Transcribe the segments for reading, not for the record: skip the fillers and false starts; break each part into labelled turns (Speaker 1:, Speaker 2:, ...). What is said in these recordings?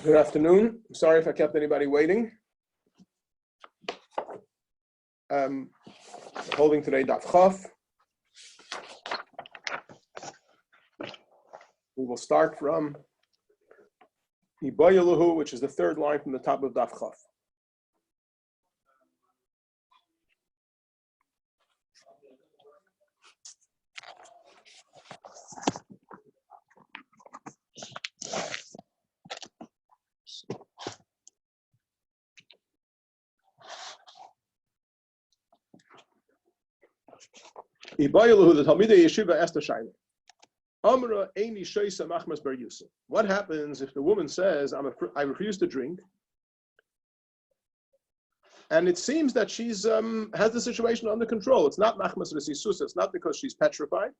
Speaker 1: Good afternoon. I'm sorry if I kept anybody waiting. Holding today Daf Chaf. We will start from Ibayaluhu, which is the third line from the top of Daf Chaf. Ibayaluhu, the Talmidei Yeshiva, asked a shaila. Amra eini sheisa machmas bar Yusuf. What happens if the woman says, I refuse to drink, and it seems that she's has the situation under control? It's not machmas resisusa. It's not because she's petrified.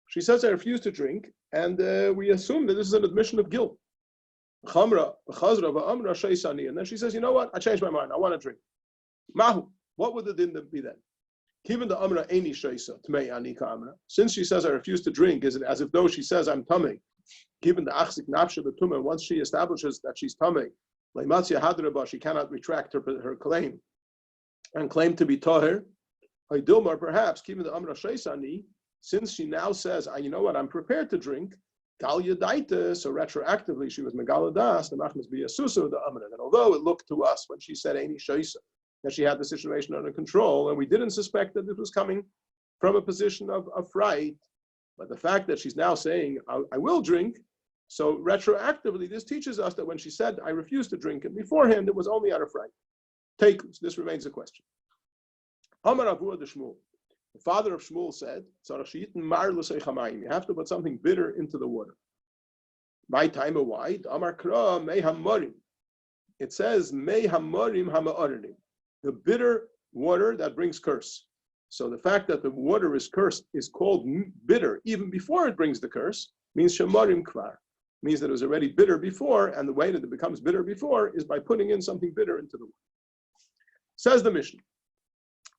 Speaker 1: She says, I refuse to drink, and we assume that this is an admission of guilt. And then she says, you know what? I changed my mind. I want to drink. Mahu. What would the din be then? Given the amra eini sheisa tmei anika amra. Since she says I refuse to drink, is it as if though she says I'm tamei? Given the achzik nafshe b'tumah, once she establishes that she's tamei, leimatzia hadraba, she cannot retract her claim and claim to be taher. Dilmar, perhaps given the amra sheisani, since she now says, you know what, I'm prepared to drink. Gal yadaita, so retroactively she was megaladas the machmas biyasusa the amra. That although it looked to us when she said eini sheisa that she had the situation under control, and we didn't suspect that it was coming from a position of fright. But the fact that she's now saying, I will drink, so retroactively, this teaches us that when she said, I refuse to drink, and beforehand, it was only out of fright. This remains a question. Amar Avu de Shmuel, the father of Shmuel said, you have to put something bitter into the water. My time of white, Amar Kra, Mei Hamorim. It says, Mei Hamorim Hama'aranim. The bitter water that brings curse. So the fact that the water is cursed is called bitter even before it brings the curse means shemarim kvar, means that it was already bitter before, and the way that it becomes bitter before is by putting in something bitter into the water. Says the Mishnah.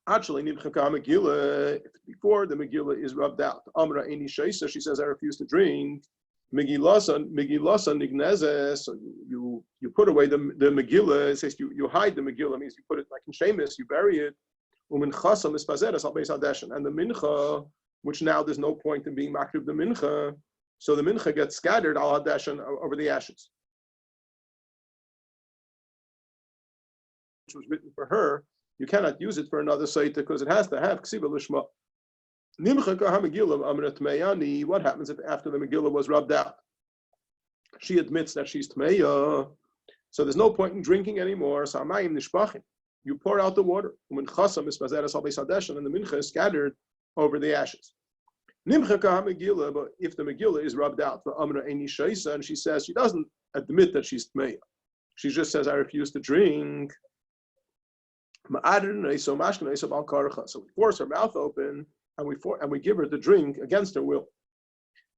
Speaker 1: Actually, Megillah, before the Megillah is rubbed out, Amra eini sheisa, she says I refuse to drink. Megillah nignezes, so you put away the Megillah. It says you hide the Megillah, means you put it like in Shemus, you bury it. And the mincha, which now there's no point in being makrib the mincha, so the mincha gets scattered al hadashan over the ashes, which was written for her. You cannot use it for another site because it has to have ksiva lishma. What happens if after the Megillah was rubbed out, she admits that she's tmeya, so there's no point in drinking anymore. So you pour out the water, and the mincha is scattered over the ashes. But if the Megillah is rubbed out for amra eini sheisa, and she says she doesn't admit that she's tmeya, she just says I refuse to drink. So we force her mouth open, and we give her to drink against her will.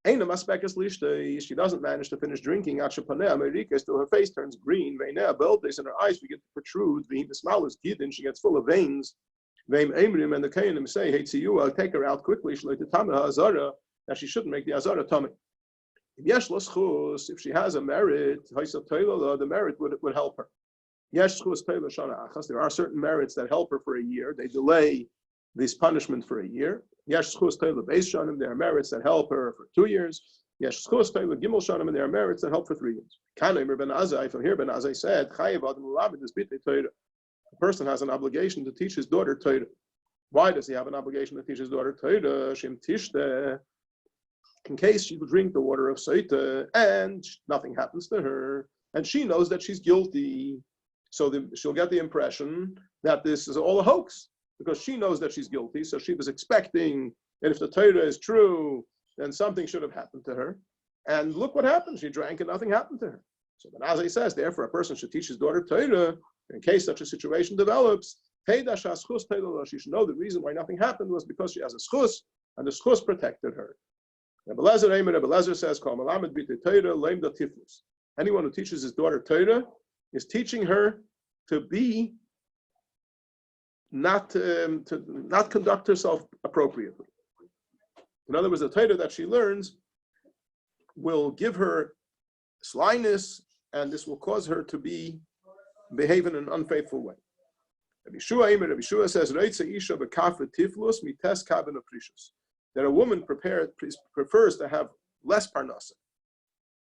Speaker 1: She doesn't manage to finish drinking till her face turns green, and her eyes begin to protrude. She gets full of veins. And the Kayanim say, I'll take her out quickly, that she shouldn't make the azara tummy. If she has a merit, the merit would help her. There are certain merits that help her for a year. They delay this punishment for a year. There are merits that help her for 2 years. And there are merits that help for 3 years. From here, Ben Azai said, a person has an obligation to teach his daughter Torah. Why does he have an obligation to teach his daughter Torah? In case she will drink the water of Sota and nothing happens to her, and she knows that she's guilty, so she'll get the impression that this is all a hoax, because she knows that she's guilty, so she was expecting that if the Torah is true, then something should have happened to her. And look what happened. She drank and nothing happened to her. So Ben Azai says, therefore, a person should teach his daughter Torah. In case such a situation develops, she should know the reason why nothing happened was because she has a schus, and the schus protected her. Rebbe Lezer says, anyone who teaches his daughter Torah is teaching her to be not conduct herself appropriately. In other words, the Torah that she learns will give her slyness and this will cause her to behave in an unfaithful way. Rabbi Shua says, that a woman prefers to have less parnasa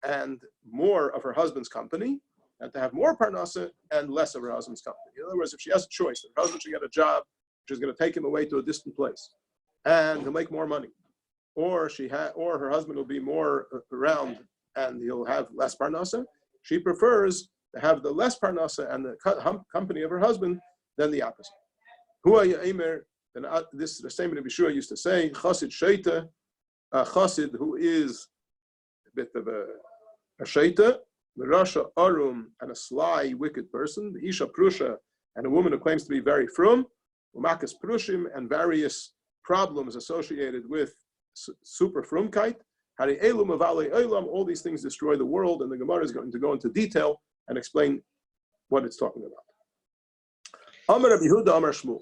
Speaker 1: and more of her husband's company, and to have more parnasa and less of her husband's company. In other words, if she has a choice, her husband should get a job which is going to take him away to a distant place, and he'll make more money, or her husband will be more around and he'll have less parnasa. She prefers to have the less parnasa and the company of her husband than the opposite. This is the same Rabbi Shua used to say, Chassid Sheita, a Chassid who is a bit of a Sheita, the Rasha Arum, and a sly, wicked person, the Isha Prusha, and a woman who claims to be very frum, Umakas Prushim, and various problems associated with super frumkeit. All these things destroy the world, and the Gemara is going to go into detail and explain what it's talking about. Amar Rabbi Yehuda, Amar Shmuel.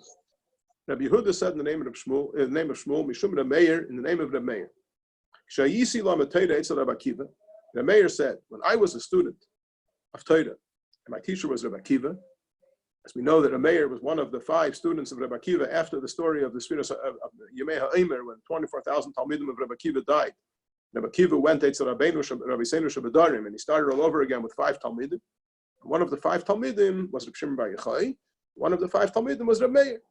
Speaker 1: Rabbi Yehuda said in the name of Shmuel, Mishum Reb Meir, in the name of Reb Meir. Shayisi la Matayda Eitzel Reb Akiva. Reb Meir said, when I was a student of Torah, and my teacher was Reb Akiva, as we know that Reb Meir was one of the 5 students of Reb Akiva after the story of the Sfiras of Yemei HaEmer, when 24,000 Talmidim of Reb Akiva died. Reb Akiva went Eitzel Rabbeinu Rabbeinu Shabadarim, and he started all over again with 5 Talmidim. One of the 5 Talmidim was Reb Shimon Bar Yochai. One of the 5 Talmidim was Reb Meir.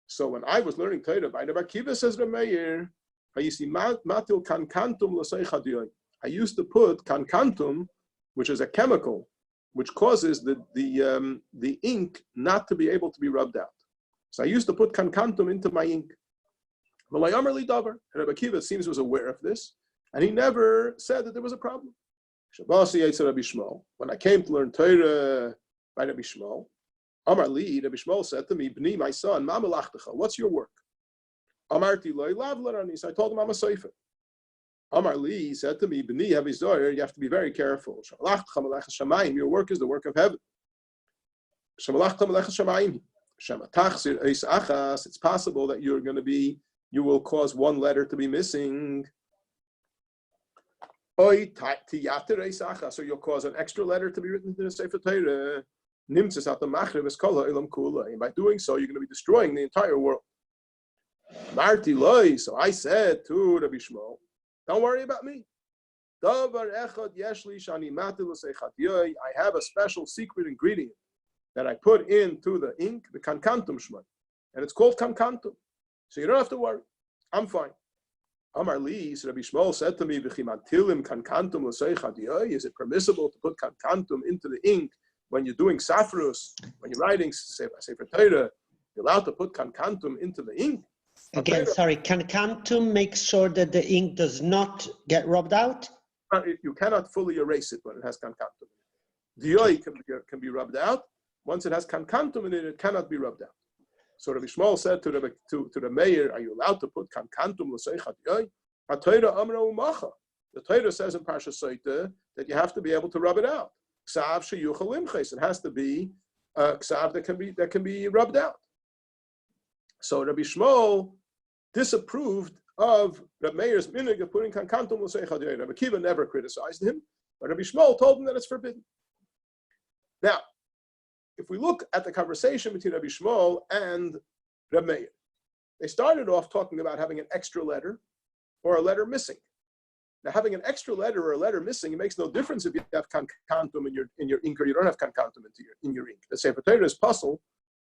Speaker 1: So when I was learning Torah by Reb Akiva, says Reb Meir, I used to put kankantum, which is a chemical, which causes the ink not to be able to be rubbed out. So I used to put kankantum into my ink. And Reb Akiva seems was aware of this, and he never said that there was a problem. When I came to learn Torah by Rabbi Shmuel, Amar Li, Rabbi Shmuel said to me, Bni, my son, Ma melachtecha, what's your work? Amarti lo lav l'rani, so I told him I'm a sefer. Amar Li said to me, Bni, Havizor, you have to be very careful. Shamalachtecha melechas shamayim, your work is the work of heaven. Shamalachtecha melechas shamayim. Shamatachzir eis achas, it's possible that you will cause one letter to be missing. Oy tiyater eis achas, so you'll cause an extra letter to be written in the Sefer Torah. And by doing so, you're going to be destroying the entire world. So I said to Rabbi Shmuel, don't worry about me. I have a special secret ingredient that I put into the ink, the kankantum shmai, and it's called kankantum. So you don't have to worry. I'm fine. Amar Li, so Rabbi Shmuel said to me, is it permissible to put kankantum into the ink when you're doing safrus, when you're writing Sefer Torah, you're allowed to put kankantum into the ink?
Speaker 2: Again, sorry, kankantum makes sure that the ink does not get rubbed out?
Speaker 1: You cannot fully erase it when it has kankantum. Diyoi can be rubbed out. Once it has kankantum in it, it cannot be rubbed out. So Rabbi Shmuel said to the mayor, are you allowed to put kankantum l'seicha diyoi? The Torah says in Parsha Soita that you have to be able to rub it out. Ksav sheyuchal limches. It has to be ksav that can be rubbed out. So Rabbi Shmuel disapproved of Rabbi Meir's minhag of putting kankantum l'seicha diyoi. Rabbi Akiva never criticized him, but Rabbi Shmuel told him that it's forbidden. Now, if we look at the conversation between Rabbi Shmuel and Rabbi Meir, they started off talking about having an extra letter or a letter missing. Now, having an extra letter or a letter missing, it makes no difference if you have kankantum in your ink or you don't have kankantum in your ink. The Sefer Torah is puzzle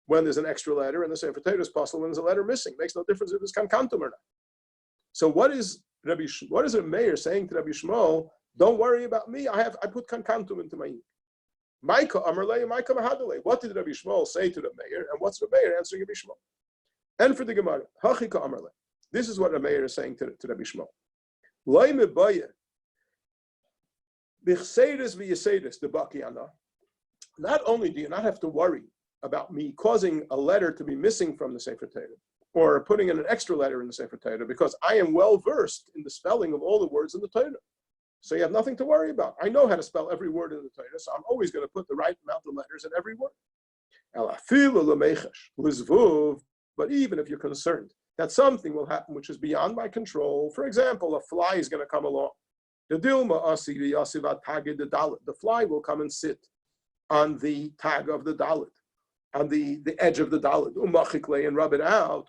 Speaker 1: when there's an extra letter, and the Sefer Torah is puzzle when there's a letter missing. It makes no difference if it's kankantum or not. So what is Rabbi Meir saying to Rabbi Shmuel? Don't worry about me. I put kankantum into my ink. Micah Amarle, Micah Mahadale. What did Rabbi Shmuel say to the Meir, and what's Rabbi Meir answering Rabbi Shmuel? And for the Gemara, Hachika Amarle. This is what Rabbi Meir is saying to Rabbi Shmuel. Not only do you not have to worry about me causing a letter to be missing from the Sefer Torah, or putting in an extra letter in the Sefer Torah, because I am well versed in the spelling of all the words in the Torah. So you have nothing to worry about. I know how to spell every word in the Torah, so I'm always going to put the right amount of letters in every word. But even if you're concerned that something will happen which is beyond my control, for example, a fly is going to come along The fly will come and sit on the tag of the dalit, on the edge of the dalit, and rub it out,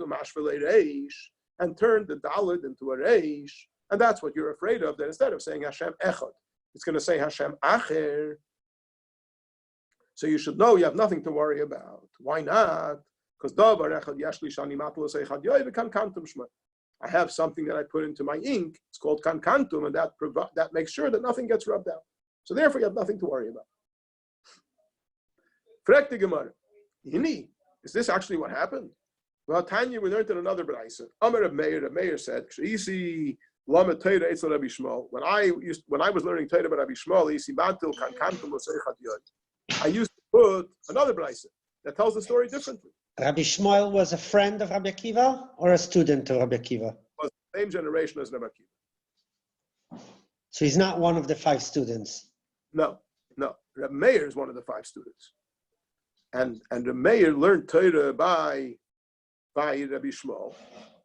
Speaker 1: and turn the dalit into a reish. And that's what you're afraid of, that instead of saying Hashem Echad, it's going to say Hashem Acher. So you should know you have nothing to worry about. Why not? Because I have something that I put into my ink. It's called kankantum, and that makes sure that nothing gets rubbed out. So therefore, you have nothing to worry about. Frek the Gemara. Is this actually what happened? Well, Tanya, we learned in another brayso. Amar Reb Meir said, when I was learning Torah by Rabbi Shmuel, I used to put another brayso that tells the story differently.
Speaker 2: Rabbi Shmuel was a friend of Rabbi Akiva or a student of Rabbi Akiva?
Speaker 1: Was the same generation as Rabbi Akiva.
Speaker 2: So he's not one of the 5 students.
Speaker 1: No. Rabbi Meir is one of the 5 students, and Rabbi Meir learned Torah by Rabbi Shmuel.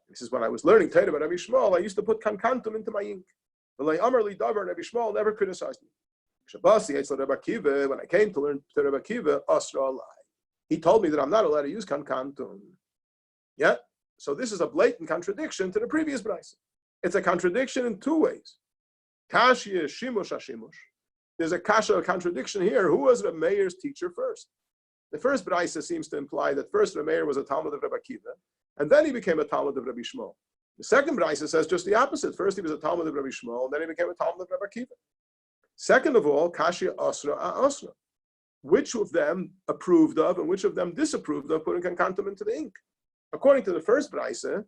Speaker 1: This is when I was learning Torah by Rabbi Shmuel. I used to put kankantum into my ink. Rabbi Shmuel never criticized me. When I came to learn Torah Rabbi Akiva, Asra Alai. He told me that I'm not allowed to use kankantum. Yeah? So this is a blatant contradiction to the previous brayso. It's a contradiction in 2 ways. Kashya shimush hashimush. There's a kasha contradiction here. Who was Rabbi Meir's teacher first? The first brayso seems to imply that first Rabbi Meir was a Talmud of Rabbi Akiva, and then he became a Talmud of Rabbi Shmuel. The second brayso says just the opposite. First he was a Talmud of Rabbi Shmuel, and then he became a Talmud of Rabbi Akiva. Second of all, kashya asra asra. Which of them approved of and which of them disapproved of putting kankantum into the ink? According to the first brayso,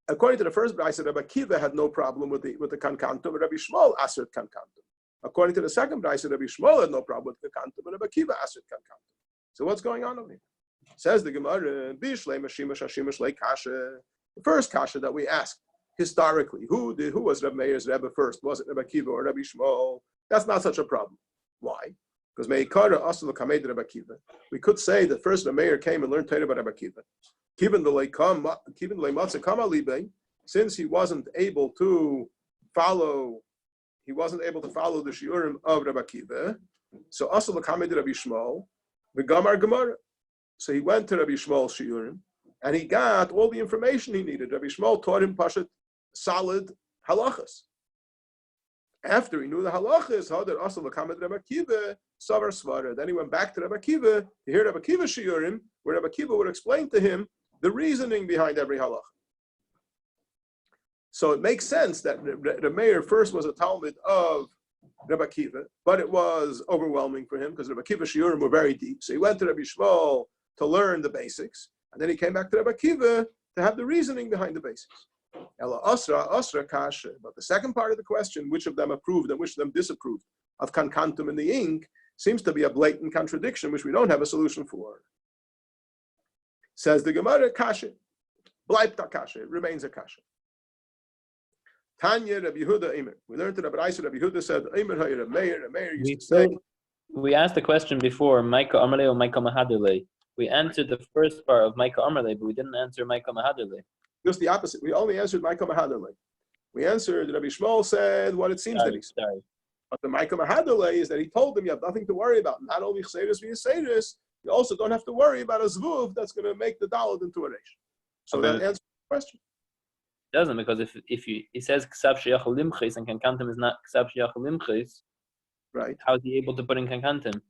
Speaker 1: Rabbi Akiva had no problem with the kankantum, and Rabbi Shmuel asert kankantum. According to the second brayso, Rabbi Shmuel had no problem with the kankantum, and Rabbi Akiva asert kankantum. So what's going on over here? Says the Gemara, the first kasha that we asked historically, who was Rabbi Meir's Rebbe first? Was it Rabbi Akiva or Rabbi Shmuel? That's not such a problem. Why? Because Meikara Asal Kamed Rabbi Akiva. We could say that first Rabbi Meir came and learned Torah by Rabbi Akiva. Since he wasn't able to follow the shiurim of Rabbi Akiva, so Asal Kamed Rabbi Shmuel, the Gamar Gemara. So he went to Rabbi Shmuel's shiurim, and he got all the information he needed. Rabbi Shmuel taught him Pashat solid halachas. After he knew the halachas, then he went back to Rabbi Akiva to hear Rabbi Akiva shiurim, where Rabbi Akiva would explain to him the reasoning behind every halacha. So it makes sense that Rabbi Meir first was a Talmud of Rabbi Akiva, but it was overwhelming for him because Rabbi Akiva shiurim were very deep. So he went to Rabbi Shmuel to learn the basics, and then he came back to Rabbi Akiva to have the reasoning behind the basics. Asra kasha. But the second part of the question, which of them approved and which of them disapproved of kankantum in the ink, seems to be a blatant contradiction, which we don't have a solution for. Says the Gemara, kasha. Bleibta kasha. It remains a kasha. Tanya Rabbi Yehuda Eimer. We learned in the brayso Rabbi Yehuda said, Eimer Rabbi Meir used to say.
Speaker 3: We asked the question before, Maika Amarle or Maika Mahadele. We answered the first part of Maika Amarle, but we didn't answer Maika Mahadele.
Speaker 1: Just the opposite. We only answered Maika Mahadele. We answered Rabbi Shmuel said what it seems that he said. But the Maika Mahadele is that he told him you have nothing to worry about. Not only chseirus v'yaseirus, you also don't have to worry about a zvuv that's going to make the daled into a reish. So that answers the question.
Speaker 3: It doesn't, because if he says ksav sheyachol limchis and kankantim is not ksav sheyachol limchis,
Speaker 1: right?
Speaker 3: How is he able to put in kankantim?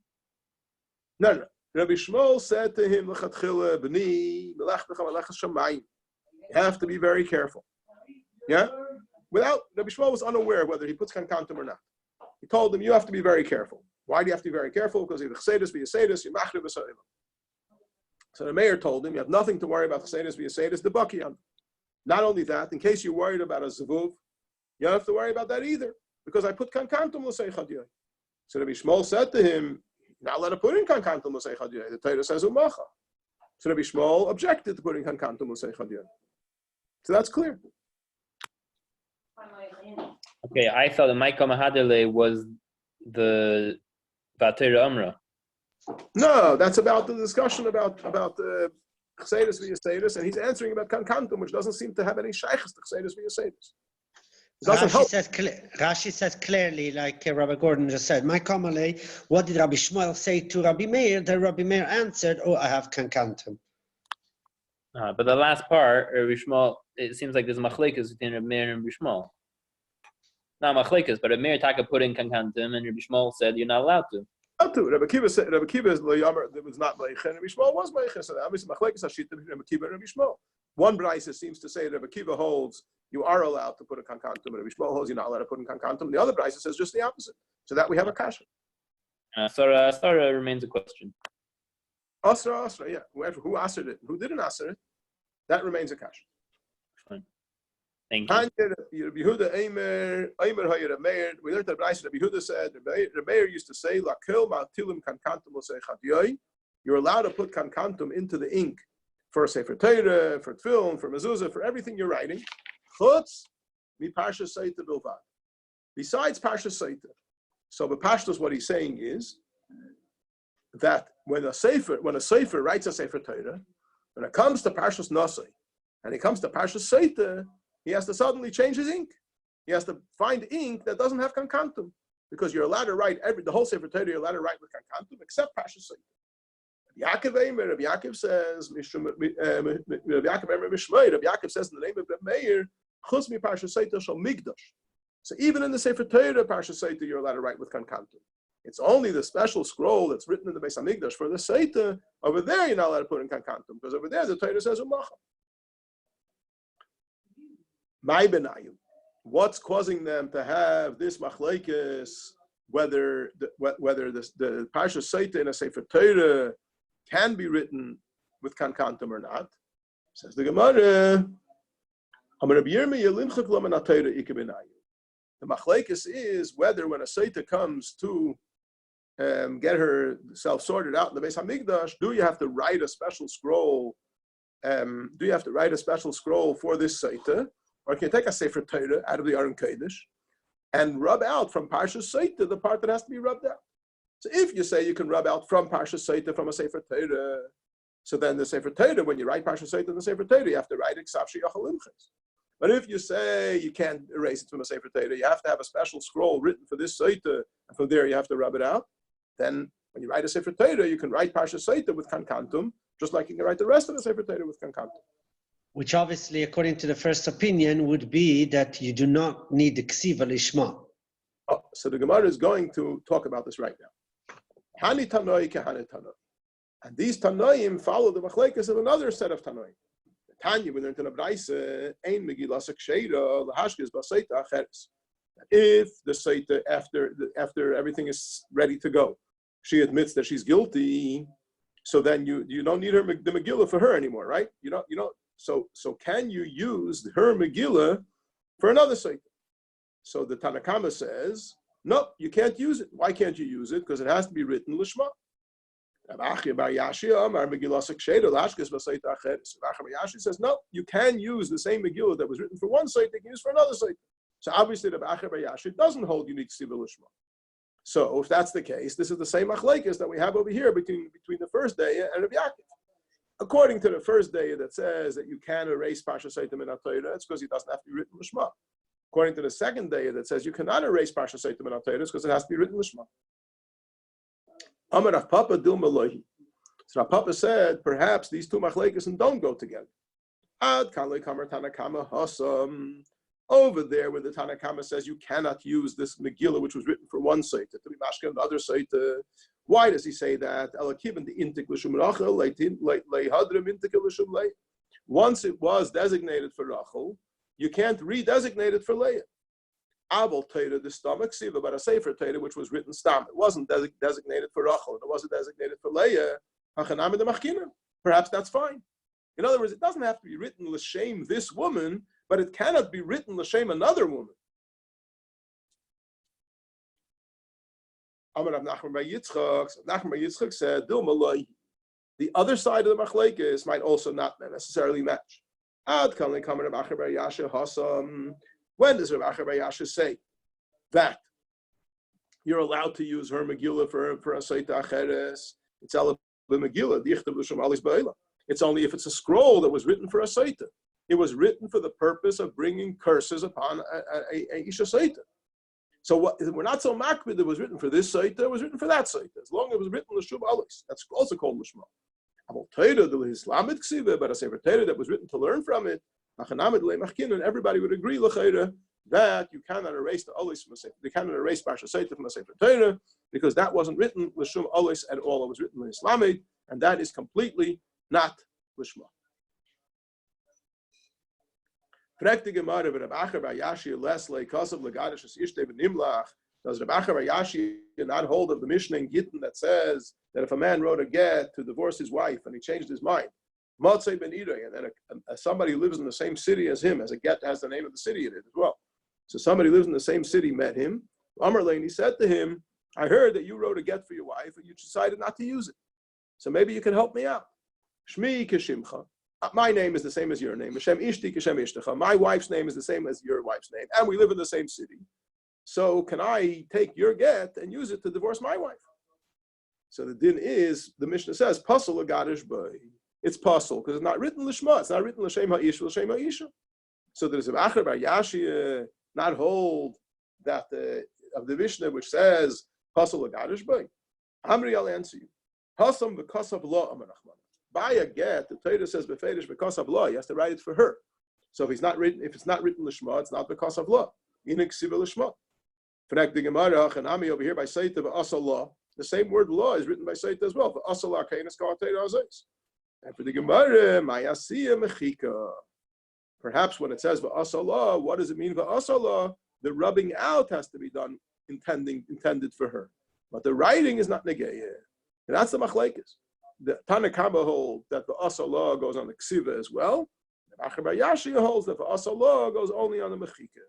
Speaker 1: No. Rabbi Shmuel said to him, "L'chatchila b'ni melechnecha melechas shamayim." You have to be very careful. Yeah? Rabbi Shmuel was unaware whether he puts kankantum or not. He told him, you have to be very careful. Why do you have to be very careful? Because if chseidus v'yaseidus, you machriv v'sa'im. So the mayor told him, you have nothing to worry about chseidus v'yaseidus, the bukiyan. Not only that, in case you're worried about a zavuv, you don't have to worry about that either, because I put kankantum l'sei chadiyah. So Rabbi Shmuel said to him, you're not allowed to put in kankantum l'sei chadiyah. The Torah says umacha. So Rabbi Shmuel objected to putting kankantum l'sei chadiyah. So that's clear.
Speaker 3: Okay, I thought the Maika Mahadele was the Vatera Amra.
Speaker 1: No, that's about the discussion about the chseidus v'yaseidus, and he's answering about kankantum, which doesn't seem to have any shaychus to chseidus v'yaseidus. It doesn't help.
Speaker 2: Rashi says clearly, like Rabbi Gordon just said, my Kamalei, what did Rabbi Shmuel say to Rabbi Meir? Then Rabbi Meir answered, oh, I have kankantum.
Speaker 3: But the last part, Rabbi Shmuel, it seems like there's machlekes between Rabbi Meir and Rabbi Shmuel. Not machlekes, but Rabbi Meir taka put in kankantum, and Rabbi Shmuel said you're not allowed to.
Speaker 1: Rabbi Kiva said, Rabbi Kiva is Yamar, that was not Meichen, Rabbi Shmuel was Meichen. So obviously machlekes hashita between Rabbi Kiva and Rabbi Shmuel. One brisa seems to say Rabbi Kiva holds you are allowed to put a kankantum, and Rabbi Shmuel holds you're not allowed to put in kankantum. The other brisa says just the opposite. So that we have a kasha.
Speaker 3: Asara remains a question.
Speaker 1: Asra, yeah. Who answered it? Who didn't answer it? That remains a kasha.
Speaker 3: Fine. Thank you.
Speaker 1: Rabbi Yehuda Eimer Hayir Meir. We learned that brisa. Rabbi Yehuda said Rabbi Meir used to say Lakil Ma'tilim Kankantum L'Seichadiyoi. You're allowed to put kankantum into the ink for Sefer Torah, for Tefillin, for mezuzah, for everything you're writing. Chutz mi Parsha Seita bilvad. Besides Parsha Seita. So the Pashtus, what he's saying is that when a sefer writes a Sefer Torah, when it comes to Parshas Nasai, and it comes to Parshas Seita, he has to suddenly change his ink. He has to find ink that doesn't have kankantum, because you're allowed to write the whole Sefer Torah. You're allowed to write with kankantum except Parshas Seita. Rabbi Yaakov says, Rabbi Yaakov says in the name of Rabbi Meir, Chus mi Parsha Seita shal Migdash. So even in the Sefer Torah, Parsha Seita, you're allowed to write with kankantum. It's only the special scroll that's written in the Beis Hamikdash for the Seita. Over there, you're not allowed to put in kankantum, because over there the Torah says Umacha. My benayim. What's causing them to have this machlekes? Whether the Parsha Seita in a Sefer Torah can be written with kankantum or not, says the Gemara. The machlekes is whether when a Seita comes to get herself sorted out in the Beis Hamikdash, do you have to write a special scroll? Do you have to write a special scroll for this Seita, or can you take a Sefer Torah out of the Aron Kodesh and rub out from Parsha Seita the part that has to be rubbed out? So if you say you can rub out from Parsha Seita from a Sefer Torah, so then the Sefer Torah, when you write Parsha Seita in the Sefer Torah, you have to write Iksav Sheyachal Imches. But if you say you can't erase it from a Sefer Torah, you have to have a special scroll written for this Seita, and from there you have to rub it out, then when you write a Sefer Torah, you can write Parsha Seita with kankantum, just like you can write the rest of the Sefer Torah with kankantum.
Speaker 2: Which obviously, according to the first opinion, would be that you do not need the Ksiva Lishma.
Speaker 1: Oh, so the Gemara is going to talk about this right now. Hani Tanoi kehani Tanoi. And these Tanoim follow the machlekes of another set of Tanoim. Tanya, we learned in a brayse, ein megillas ksheira lahashkes b'seita acheres. If the seita after everything is ready to go, she admits that she's guilty, so then you don't need the Megillah for her anymore, right? You don't. So can you use her Megillah for another seita? So the Tanakama says, no, you can't use it. Why can't you use it? Because it has to be written lishma. Rashi says, no, you can use the same Megillah that was written for one site, they can use for another site. So obviously the Acher Bar Yashi doesn't hold unique Siva Lishma. So if that's the case, this is the same machlekes that we have over here between the first day and Rabbi Yaakov. According to the first day that says that you can erase Parsha Seitim in HaTorah, it's because it doesn't have to be written Lishma. According to the second day that says you cannot erase Parsha Seitim in HaTorah, it's because it has to be written Lishma. Amar Rav Papa Dilma Lohi. So Rav Papa said, perhaps these two machlekes don't go together. Ad Kanlei Kamar Tanakama Hasam. Over there, where the Tanakama says you cannot use this Megillah, which was written for one Seita, to be mashka and the other Seita. Why does he say that? Once it was designated for Rachel, you can't redesignate it for Leah. Abel Teira, the stomach siva, but a Sefer Teira, which was written stam. It wasn't designated for Rachel, and it wasn't designated for Leah. Perhaps that's fine. In other words, it doesn't have to be written l'shem this woman, but it cannot be written l'shem another woman. Nachman Bar Yitzchak said, the other side of the machlekes might also not necessarily match. When does Rav Acher Bar Yasha say that you're allowed to use her Megillah for a Seita Acheres? It's Megillah. It's only if it's a scroll that was written for a Seita. It was written for the purpose of bringing curses upon a Isha Saita. So we're not so makbid. It was written for this Saita. It was written for that Saita. As long as it was written l'shum alis, that's also called l'shma. But a sefer Torah that was written to learn from it, and everybody would agree that you cannot erase the alis from a sefer. You cannot erase Parsha Saita from a sefer Torah because that wasn't written l'shum alis at all. It was written l'islamid, and that is completely not l'shma. Does Reb Acher bar Yashi not hold of the Mishnah in Gittin that says that if a man wrote a get to divorce his wife and he changed his mind, and then somebody who lives in the same city as him, as a get has the name of the city in it as well. So somebody who lives in the same city met him. Amar he said to him, I heard that you wrote a get for your wife and you decided not to use it. So maybe you can help me out. Shmi keshimcha. My name is the same as your name. Hashem ishti kashem ishtecha. My wife's name is the same as your wife's name, and we live in the same city. So can I take your get and use it to divorce my wife? So the din is, the Mishnah says, pasal agadish bay. It's pasal because it's not written l'shma. It's not written l'shem ha'ish l'shem ha'isha. So there's a Acher bar Yashi not hold that of the Mishnah which says pasal agadish bay. Amri, I'll answer you. Hasam v'kasav lo amar Nachman. By a get, the Torah says befedish because of law. He has to write it for her. So if it's not written l'shma, it's not because of law. Inik siva l'shma. Connect the Gemara Chanami over here by Saita v'asal law. The same word law is written by Saita as well. V'asal arkanis kol Torah azos. And for the Gemara, mayasiya mechika. Perhaps when it says v'asal law, what does it mean v'asal law? The rubbing out has to be done intended for her, but the writing is not negayah. And that's the machlekes. The Tanakama holds that the asal law goes on the ksiva as well. The Acher bar Yashi holds that the asal law goes only on the mechika.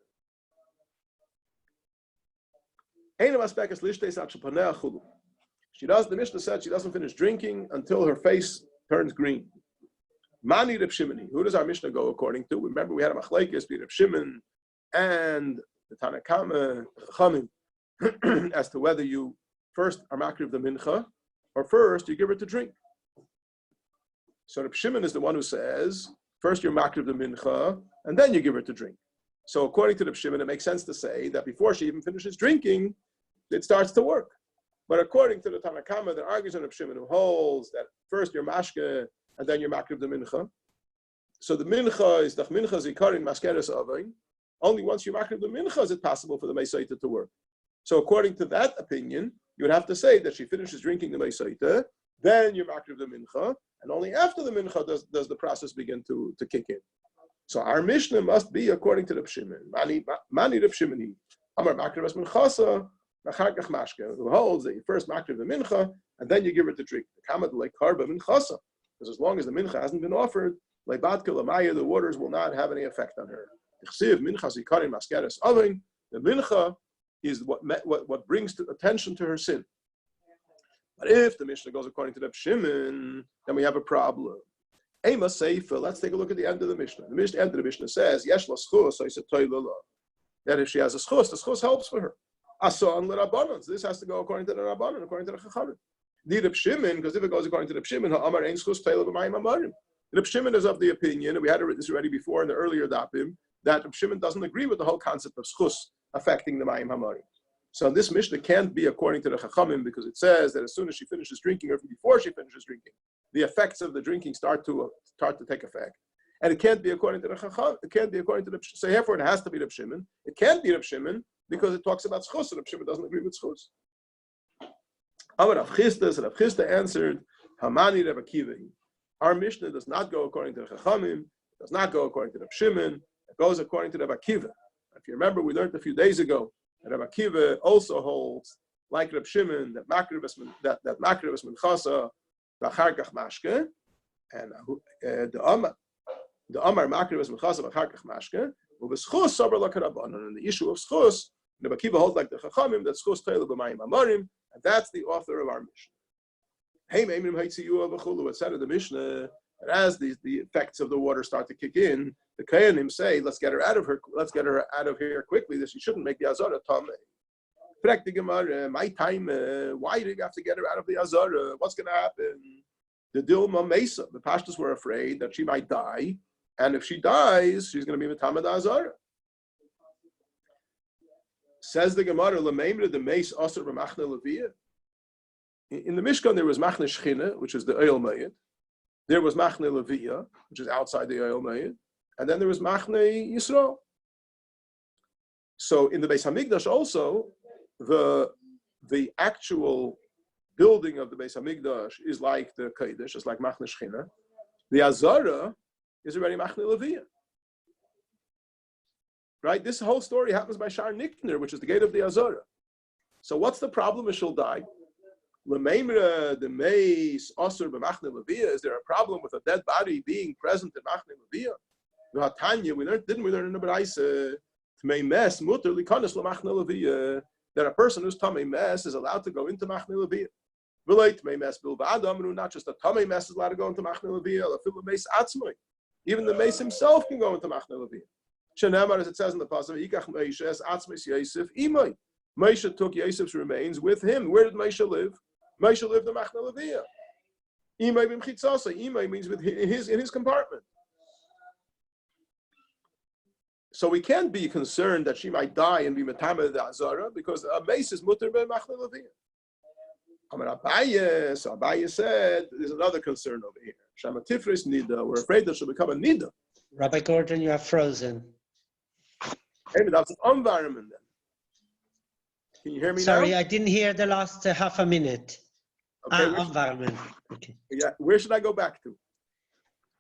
Speaker 1: The Mishnah said she doesn't finish drinking until her face turns green. Mani Reb Shimoni. Who does our Mishnah go according to? Remember, we had a machlekes between Reb Shimon and the Tanakama Chachamim as to whether you first are makriv the mincha or first you give her to drink. So Reb Shimon is the one who says first you're makriv the mincha and then you give her to drink. So according to Reb Shimon, it makes sense to say that before she even finishes drinking, it starts to work. But according to the Tanakama that argues on Reb Shimon, who holds that first you're mashke and then you're makriv the mincha. So the mincha is the mincha zikarin maskeres avain. Only once you makriv the mincha is it possible for the meisaita to work. So according to that opinion, you would have to say that she finishes drinking the meisaita, then you're makriv the mincha, and only after the mincha does the process begin to kick in. So our Mishnah must be according to Reb Shimon. Mani Reb Shimoni, Amar makriv es minchasa, nachar kach mashke, who holds that you first makriv the mincha, and then you give her to drink. The kamad like karba minchasa, because as long as the mincha hasn't been offered, like badka lamaya, the waters will not have any effect on her. The mincha is what brings attention to her sin. But if the Mishnah goes according to Reb Shimon, then we have a problem. Ema Seifa, let's take a look at the end of the Mishnah. The end of the Mishnah says, Yesh la schus, so he said, that if she has a schus, the schus helps for her. Asan l'rabbanon. So this has to go according to the Rabbanon, according to the Chachamim. The Reb Shimon, because if it goes according to Reb Shimon, ha'amar ein schus teila b'mayim amarim. Reb Shimon is of the opinion, and we had this already before in the earlier dapim, that Reb Shimon doesn't agree with the whole concept of schus affecting the mayim hamarim. So this Mishnah can't be according to the Chachamim because it says that as soon as she finishes drinking, or before she finishes drinking, the effects of the drinking start to take effect. And it can't be according to the Chacham. It can't be according to the. So therefore, it has to be Reb Shimon. It can't be Reb Shimon because it talks about schus, and Reb Shimon doesn't agree with schus. Amar Rav Chisda, so Rav Chisda answered, Hamani Reb Akiva. Our Mishnah does not go according to the Chachamim. It does not go according to Reb Shimon. It goes according to Reb Akiva. If you remember, we learned a few days ago that Reb Akiva also holds, like Reb Shimon, that makriv es minchasa v'achar kach mashke, and the Amar makriv es minchasa v'achar kach mashke, u'v'schus sabar l'karabanan. And the issue of schus, Reb Akiva holds like the Chachamim that schus teila b'mayim amarim, and that's the author of our Mishnah. Hey, meimim ha'tziyuah v'chulu. It said in the Mishnah that as the effects of the water start to kick in, the Kohanim say, let's get her out of here quickly, that she shouldn't make the Azara tameh. My time, why do you have to get her out of the Azara? What's going to happen? The Dilma Mesa, the Pashtus were afraid that she might die, And if she dies, she's going to be Matama Azara. Says the Gemara, L'meimra the Meis Aser B'machne Leviyah. In the Mishkan, there was Machne Shechina, which is the Oil Mayit. There was Machne Leviyah, which is outside the Oil Mayit. And then there was Machne Yisrael. So in the Beis Hamikdash also, the actual building of the Beis Hamikdash is like the Kodesh, it's like Machne Shechina. The Azara is already Machne Leviyah. Right? This whole story happens by Shar Nikner, which is the gate of the Azara. So what's the problem if she'll die? L'meimra the meis asur b'machne leviyah. Is there a problem with a dead body being present in machne leviyah? V'hatanya, didn't we learn in the Baraisa Tmei mes muter likanos l'machne leviyah, that a person who's tamei mes is allowed to go into machne leviyah. V'lei tmei mes bilvad amru, not just a tamei mes is allowed to go into machne leviyah. L'filu meis atzmai, even the meis himself can go into machne leviyah. Shenamar, as it says in the pasuk, Yikach Moshe es atzmais Yosef imay. Moshe took Yosef's remains with him. Where did Moshe live? Moshe lived in Machne Leviyah. Imay b'mchitzasa. Imay means in his compartment. So we can't be concerned that she might die and be metame the Azara, because a mace is mutter b'Machne Leviyah. Amar Abaye, so Abaye said, there's another concern over here. Shama Tifris Nida. We're afraid that she'll become a Nida.
Speaker 2: Rabbi Gordon, you are frozen.
Speaker 1: Maybe that's an environment then. Can you hear me now?
Speaker 2: Sorry, I didn't hear the last half a minute.
Speaker 1: Okay,
Speaker 2: environment. Okay.
Speaker 1: Yeah, where should I go back to?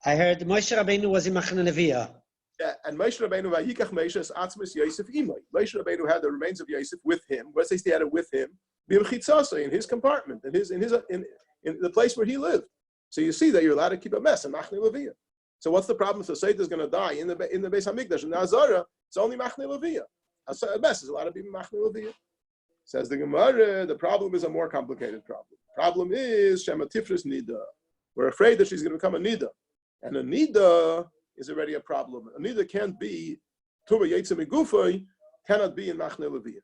Speaker 2: I heard Moshe Rabbeinu was in Machne Leviyah.
Speaker 1: Yeah, and Moshe Rabbeinu vayikach Moshe es atzmus Yosef imay. Moshe Rabbeinu had the remains of Yosef with him. What says he had it with him? B'mchitzasa, in his compartment, in the place where he lived. So you see that you're allowed to keep a mess in Machne Leviyah. So what's the problem? So Sotah is going to die in the Beis Hamikdash in the Azara. It's only Machne Leviyah. A mess is allowed to be Machne Leviyah. Says the Gemara, the problem is a more complicated problem. Problem is Shema Tifris Nida. We're afraid that she's going to become a Nida. And a Nida is already a problem. A Nida can't be, Tuba Yetzim Igufay, cannot be in Machne Leviyah.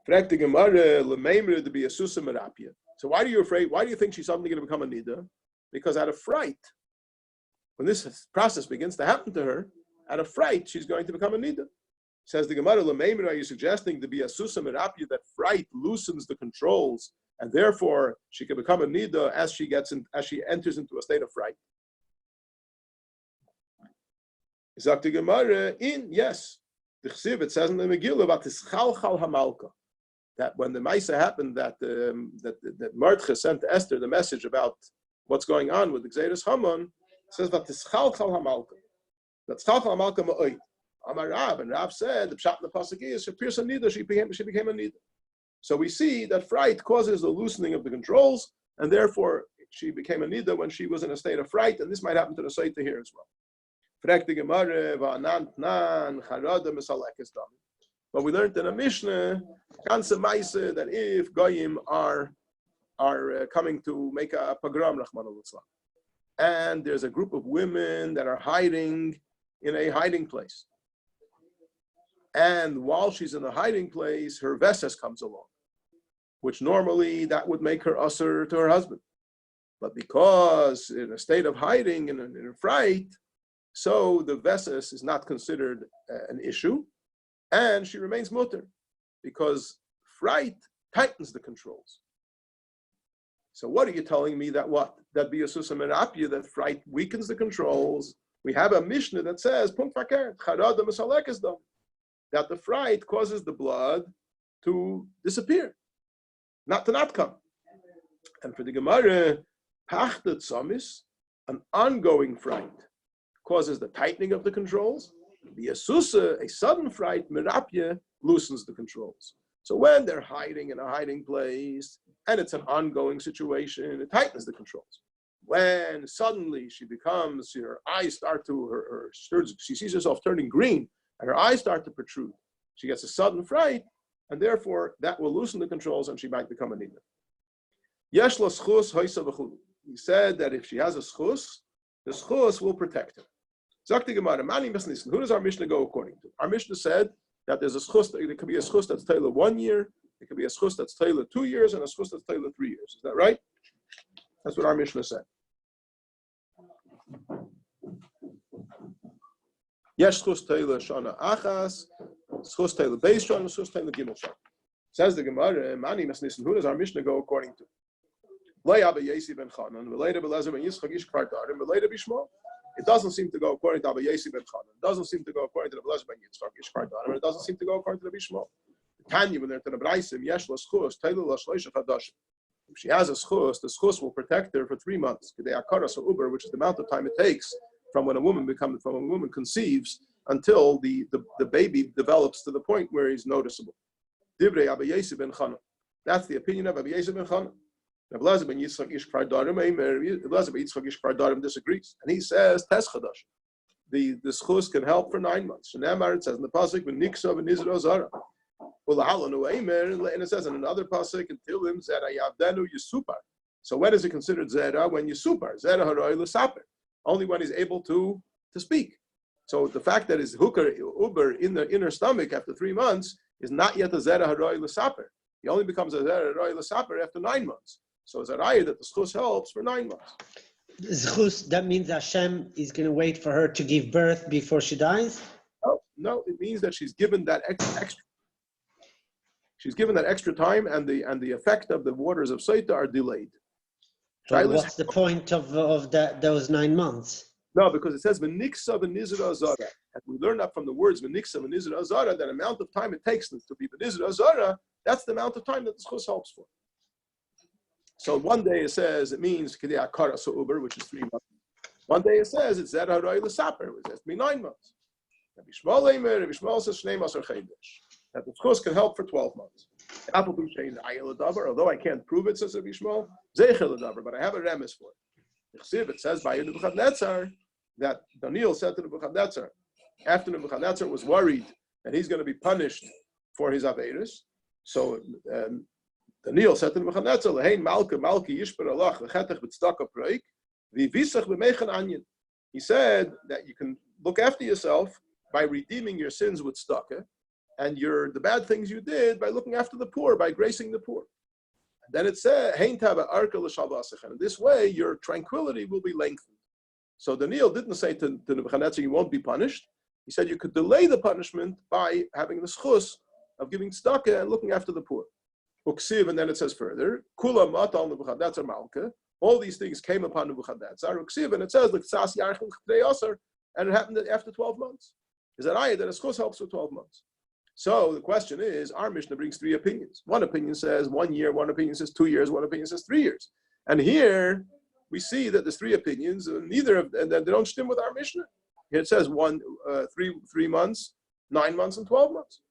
Speaker 1: Fragt the Gemara, L'meimra to be a Susa Merapia. So why are you afraid? Why do you think she's suddenly going to become a Nida? Because out of fright, when this process begins to happen to her, out of fright, she's going to become a Nida. Says the Gemara, L'meimra, are you suggesting to be a Susa Merapia, that fright loosens the controls, and therefore she can become a Nida as she enters into a state of fright? Sagt the Gemara, yes. The Chsiv, it says in the Megillah about this Chalchal Hamalka, that when the Maisa happened, that Mordechai sent to Esther the message about what's going on with the Gzeiras Haman, it says that this Chalchal Hamalka, that Chalchal Hamalka Ma'oid. Amar Rav, and Rav said the pshat in the pasuk is she became a Nida. So we see that fright causes the loosening of the controls, and therefore she became a Nida when she was in a state of fright, and this might happen to the Sotah here as well. But we learned in a Mishnah, that if Goyim are coming to make a pogrom, and there's a group of women that are hiding in a hiding place, and while she's in the hiding place, her veses comes along, which normally that would make her usher to her husband. But because in a state of hiding and in a fright, so the veses is not considered an issue, and she remains mutter, because fright tightens the controls. So what are you telling me that what? That be a susa merapia, that fright weakens the controls. We have a Mishnah that says, that the fright causes the blood to disappear, not to not come. And for the Gemara, pachtet samis, an ongoing fright, causes the tightening of the controls. The asusa, a sudden fright, merapia, loosens the controls. So when they're hiding in a hiding place, and it's an ongoing situation, it tightens the controls. When suddenly she becomes, her eyes start to, she sees herself turning green, and her eyes start to protrude, she gets a sudden fright, and therefore that will loosen the controls, and she might become a nida. Yesh la schus hoisa v'chulu. He said that if she has a schus, the schus will protect her. Zakti Gemara, mani misnissen. Who does our Mishnah go according to? Our Mishnah said that there's a schus, there could be a schus that's tailor 1 year, It could be a schus that's Taylor 2 years and a schus that's Taylor 3 years. Is that right? That's what our Mishnah said. Yesh schus Taylor shana achas, schus Taylor beis shana, schus Taylor gimel shana. Says the Gemara, Mani Masnissen, who does our Mishnah go according to? It doesn't seem to go according to Abba Yesi ben Chanan. It doesn't seem to go according to the Belazar ben Yitzchak Ish Gארדאן. It doesn't seem to go according to the Bishmo. Tanya, when they're to the Braisim, Yesh la schus, Taylor la shleisha chadashim. If she has a schus, the schus will protect her for 3 months. Kedei akara so uber, which is the amount of time it takes from when a woman conceives until the baby develops to the point where he's noticeable. Divrei Abba Yesi ben Chanan. That's the opinion of Abba Yesi ben Chanan. Belazar ben Yitzchak Ish Gארדאן disagrees, and he says Tes Chadash. The schus can help for 9 months. Shnei it says in the pasuk v'niksav v'nizra zara. And it says in another pasuk until him zera yavdenu yisupar. So when is it considered zera? When yisupar zera haroi l'saper. Only when he's able to speak. So the fact that his hooker uber in the inner stomach after 3 months is not yet a zera haroi l'saper. He only becomes a zera haroi l'saper after 9 months. So it's a raya that the schus helps for 9 months.
Speaker 2: Schus, that means Hashem is going to wait for her to give birth before she dies?
Speaker 1: No, it means that she's given that extra. She's given that extra time, and the effect of the waters of Sotah are delayed.
Speaker 2: So what's the point of those 9 months?
Speaker 1: No, because it says v'niksa v'nizra zara, and we learn that from the words v'niksa v'nizra zara, that amount of time it takes to be v'nizra zara, that's the amount of time that the schus helps for. So one day it says it means kedei akara so uber, which is 3 months. One day it says it's zera haroi l'saper, which has to be 9 months. Rabbi Shmuel says shnei masar chedesh, that the schus can help for 12 months. Although I can't prove it, says Rabbi Shmuel, but I have a remes for it. It says by Nebuchadnezzar that Daniel said to Nebuchadnezzar, after Nebuchadnezzar was worried that he's going to be punished for his aveirus, so Daniel said to Nebuchadnezzar, "Lehein malka malki yishper alach lechetech b'tzedakah proik v'visach b'meichan anyin." He said that you can look after yourself by redeeming your sins with tzedakah, and the bad things you did by looking after the poor, by gracing the poor. And then it said, "Hein tava arka l'shalvasechem." And this way, your tranquility will be lengthened. So Daniel didn't say to Nebuchadnezzar, "You won't be punished." He said you could delay the punishment by having the schus of giving tzedakah and looking after the poor. Uksiv, and then it says further, Kula matal Nebuchadnezzar malka. All these things came upon Nebuchadnezzar. Uksiv, and it says l'ksas yarchim chdei asar, and it happened after 12 months. Is that ayah that a schus helps for 12 months? So the question is, our Mishnah brings 3 opinions. One opinion says 1 year, one opinion says 2 years, one opinion says 3 years. And here we see that there's 3 opinions, and neither of and they don't stem with our Mishnah. Here it says 3 months, 9 months, and 12 months.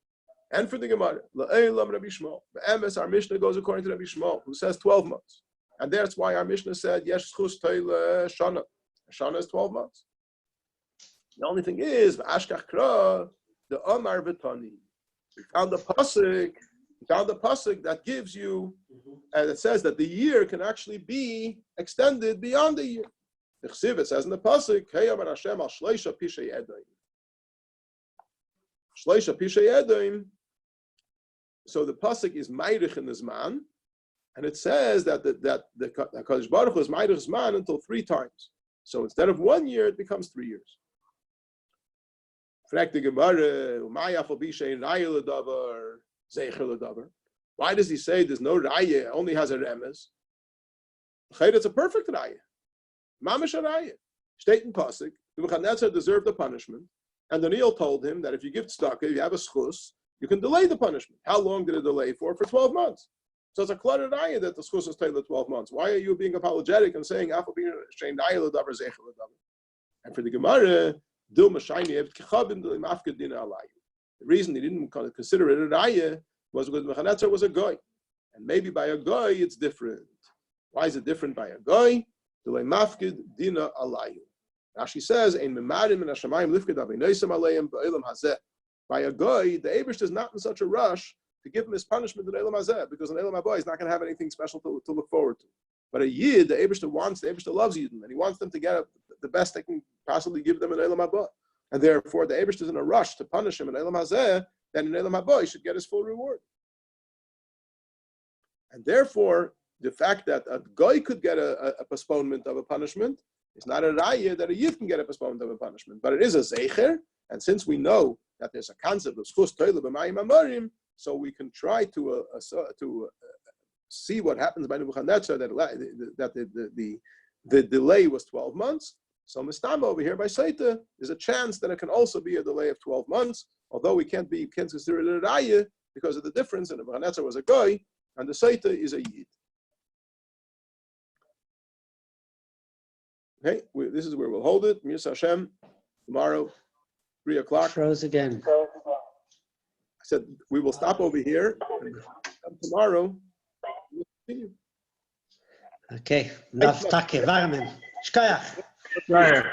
Speaker 1: And for the Gemara, La'elam Rabbi Shmuel. The Emes, our Mishnah goes according to Rabbi Shmuel, who says 12 months. And that's why our Mishnah said, Yesh schus teile shana. Shana is 12 months. The only thing is, Ashkach Kra, the Omar V'tani. We found the pasuk that gives you, and it says that the year can actually be extended beyond the year. It says in the pasuk, Heyamar Hashem al shleisha pishei edoim. Shleisha pishei edoim. So the pasuk is Meirich in the Zman, and it says that the Kadosh Baruch Hu is Meirich Zman until 3 times. So instead of 1 year, it becomes 3 years. Why does he say there's no raya, only has a remes? It's a perfect raya. Mamish a raya. State in pasuk, Nebuchadnezzar deserved the punishment, and Daniel told him that if you give tzedakah, if you have a schus, you can delay the punishment. How long did it delay for? For 12 months. So it's a cluttered raya that the schus is taken 12 months. Why are you being apologetic and saying and for the Gemara? The reason he didn't consider it a raya was because Nebuchadnezzar was a goy, and maybe by a goy it's different. Why is it different by a goy? Rashi says, by a goy, the Eibush is not in such a rush to give him his punishment in Elam Hazeh, because in Elam Haba he's not going to have anything special to look forward to. But a Yid, the Eibush loves Yidden, and he wants them to get the best they can possibly give them in Elam Haba. And therefore, the Eibush is in a rush to punish him in Elam Hazeh, then in Elam Haba he should get his full reward. And therefore, the fact that a guy could get a postponement of a punishment is not a raya that a yid can get a postponement of a punishment, but it is a zeicher. And since we know that there's a concept of schus toile b'mayim amorim, so we can try to see what happens by Nebuchadnezzar, that the delay was 12 months. So Mistama over here by Saita, there's a chance that it can also be a delay of 12 months, although we can't consider it a raya because of the difference, and Nebuchadnezzar was a guy, and the Saita is a yid. Okay, this is where we'll hold it. Mir Hashem, tomorrow, 3 o'clock.
Speaker 2: Froze again.
Speaker 1: I said we will stop over here, and tomorrow we'll continue.
Speaker 2: Okay, naf take, warmen. Shkoyach.
Speaker 4: Right.